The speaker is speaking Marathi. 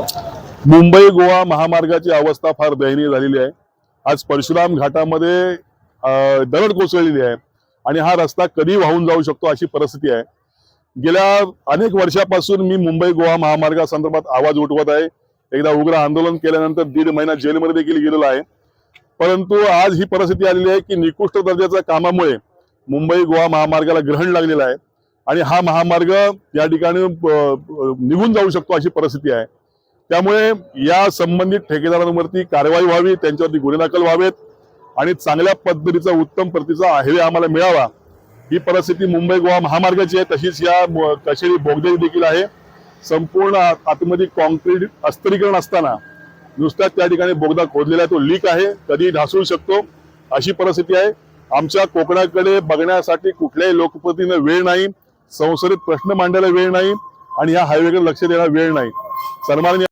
बोला। मुंबई गोवा महामार्गाची अवस्था फार दयनीय झालेली आहे। आज परशुराम घाटामध्ये दरड कोसळलेली आहे आणि हा रस्ता कधी वाहून जाऊ शकतो अशी परिस्थिती आहे। गेल्या अनेक वर्षापासून मी मुंबई गोवा महामार्गासंदर्भात आवाज उठवत आहे। एकदा उग्र आंदोलन केल्यानंतर 1.5 महिना जेलमध्ये देखील गेलेलो आहे। परंतु आज ही परिस्थिती आलेली आहे की निकृष्ट दर्जाच्या कामामुळे मुंबई गोवा महामार्गाला ग्रहण लागलेलं आहे आणि हा महामार्ग या ठिकाणी निघून जाऊ शकतो अशी परिस्थिती आहे। त्यामुळे या संबंधित ठेकेदारांवरती कारवाई व्हावी, त्यांच्यावरती गुन्हे दाखल व्हावेत आणि चांगल्या पद्धतीचा उत्तम प्रतीचा हायवे आम्हाला मिळावा ही परिस्थिती मुंबई गोवा महामार्गाची आहे। तशीच या कशेरी बोगदे देखील आहे। संपूर्ण आतमध्ये कॉन्क्रीट अस्थिरीकरण असताना नुसत्याच त्या ठिकाणी बोगदा खोदलेला आहे, तो लीक आहे, कधी ढासळू शकतो अशी परिस्थिती आहे। आमच्या कोकणाकडे बघण्यासाठी कुठल्याही लोकप्रतिनिधींना वेळ नाही, संसदेत प्रश्न मांडायला वेळ नाही आणि या हायवेकडे लक्ष देण्याला वेळ नाही। सन्माननीय